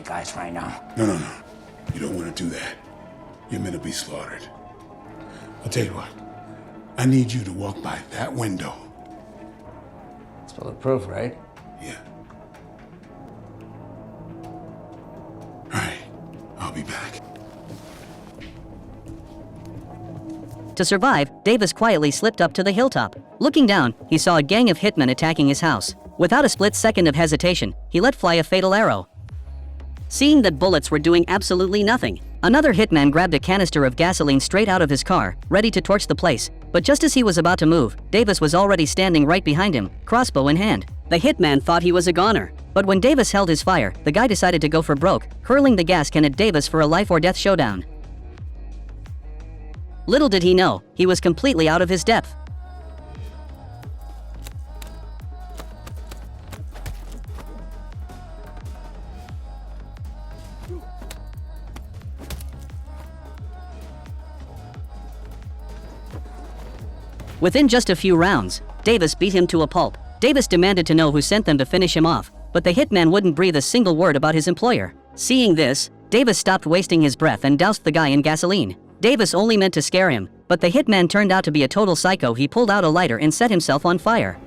guys right now. No. You don't want to do that. You're meant to be slaughtered. I'll tell you what. I need you to walk by that window. It's bulletproof, right? Yeah. All right. I'll be back. To survive, Davis quietly slipped up to the hilltop. Looking down, he saw a gang of hitmen attacking his house. Without a split second of hesitation, he let fly a fatal arrow. Seeing that bullets were doing absolutely nothing, another hitman grabbed a canister of gasoline straight out of his car, ready to torch the place. But just as he was about to move, Davis was already standing right behind him, crossbow in hand. The hitman thought he was a goner. But when Davis held his fire, the guy decided to go for broke, hurling the gas can at Davis for a life-or-death showdown. Little did he know, he was completely out of his depth. Within just a few rounds, Davis beat him to a pulp. Davis demanded to know who sent them to finish him off, but the hitman wouldn't breathe a single word about his employer. Seeing this, Davis stopped wasting his breath and doused the guy in gasoline. Davis only meant to scare him, but the hitman turned out to be a total psycho. He pulled out a lighter and set himself on fire.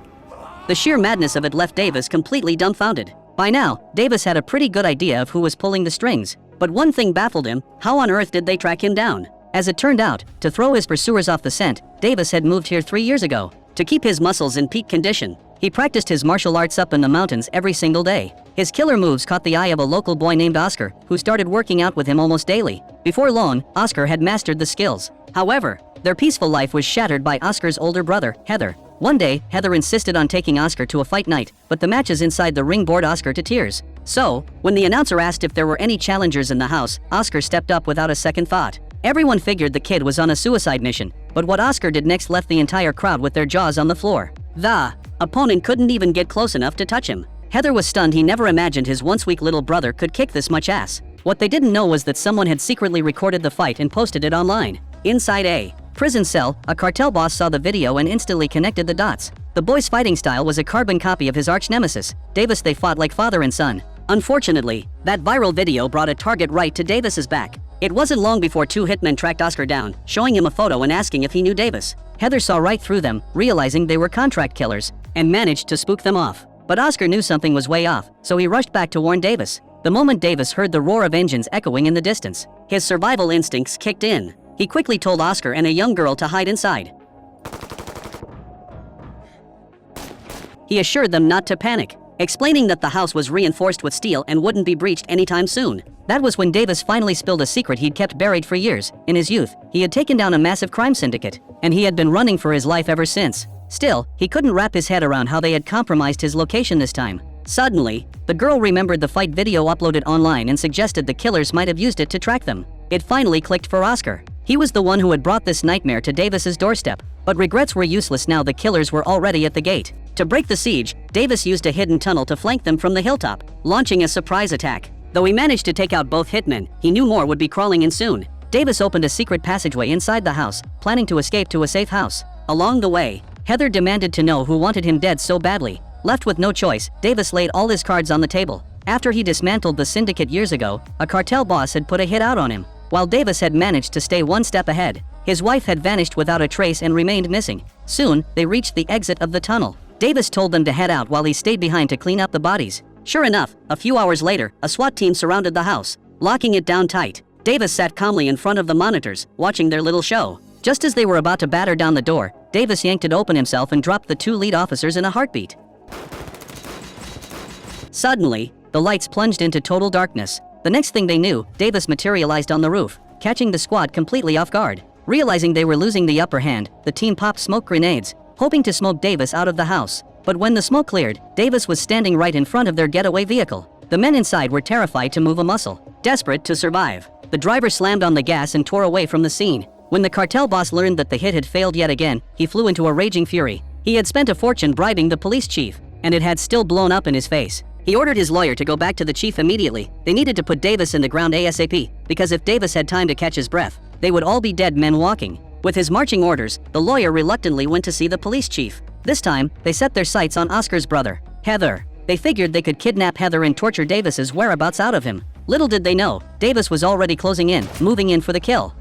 The sheer madness of it left Davis completely dumbfounded. By now, Davis had a pretty good idea of who was pulling the strings, but one thing baffled him: how on earth did they track him down? As it turned out, to throw his pursuers off the scent, Davis had moved here 3 years ago. To keep his muscles in peak condition, he practiced his martial arts up in the mountains every single day. His killer moves caught the eye of a local boy named Oscar, who started working out with him almost daily. Before long, Oscar had mastered the skills. However, their peaceful life was shattered by Oscar's older brother, Heather. One day, Heather insisted on taking Oscar to a fight night, but the matches inside the ring bored Oscar to tears. So, when the announcer asked if there were any challengers in the house, Oscar stepped up without a second thought. Everyone figured the kid was on a suicide mission, but what Oscar did next left the entire crowd with their jaws on the floor. The opponent couldn't even get close enough to touch him. Heather was stunned. He never imagined his once weak little brother could kick this much ass. What they didn't know was that someone had secretly recorded the fight and posted it online. Inside a prison cell, a cartel boss saw the video and instantly connected the dots. The boy's fighting style was a carbon copy of his arch nemesis, Davis. They fought like father and son. Unfortunately, that viral video brought a target right to Davis's back. It wasn't long before two hitmen tracked Oscar down, showing him a photo and asking if he knew Davis. Heather saw right through them, realizing they were contract killers, and managed to spook them off. But Oscar knew something was way off, so he rushed back to warn Davis. The moment Davis heard the roar of engines echoing in the distance, his survival instincts kicked in. He quickly told Oscar and a young girl to hide inside. He assured them not to panic, explaining that the house was reinforced with steel and wouldn't be breached anytime soon. That was when Davis finally spilled a secret he'd kept buried for years. In his youth, he had taken down a massive crime syndicate, and he had been running for his life ever since. Still, he couldn't wrap his head around how they had compromised his location this time. Suddenly, the girl remembered the fight video uploaded online and suggested the killers might have used it to track them. It finally clicked for Oscar. He was the one who had brought this nightmare to Davis's doorstep, but regrets were useless now. The killers were already at the gate. To break the siege, Davis used a hidden tunnel to flank them from the hilltop, launching a surprise attack. Though he managed to take out both hitmen, he knew more would be crawling in soon. Davis opened a secret passageway inside the house, planning to escape to a safe house. Along the way, Heather demanded to know who wanted him dead so badly. Left with no choice, Davis laid all his cards on the table. After he dismantled the syndicate years ago, a cartel boss had put a hit out on him, while Davis had managed to stay one step ahead. His wife had vanished without a trace and remained missing. Soon, they reached the exit of the tunnel. Davis told them to head out while he stayed behind to clean up the bodies. Sure enough, a few hours later, a SWAT team surrounded the house, locking it down tight. Davis sat calmly in front of the monitors, watching their little show. Just as they were about to batter down the door, Davis yanked it open himself and dropped the two lead officers in a heartbeat. Suddenly, the lights plunged into total darkness. The next thing they knew, Davis materialized on the roof, catching the squad completely off guard. Realizing they were losing the upper hand, the team popped smoke grenades, hoping to smoke Davis out of the house. But when the smoke cleared, Davis was standing right in front of their getaway vehicle. The men inside were terrified to move a muscle, desperate to survive. The driver slammed on the gas and tore away from the scene. When the cartel boss learned that the hit had failed yet again, he flew into a raging fury. He had spent a fortune bribing the police chief, and it had still blown up in his face. He ordered his lawyer to go back to the chief immediately. They needed to put Davis in the ground ASAP, because if Davis had time to catch his breath, they would all be dead men walking. With his marching orders, the lawyer reluctantly went to see the police chief. This time, they set their sights on Oscar's brother, Heather. They figured they could kidnap Heather and torture Davis's whereabouts out of him. Little did they know, Davis was already closing in, moving in for the kill.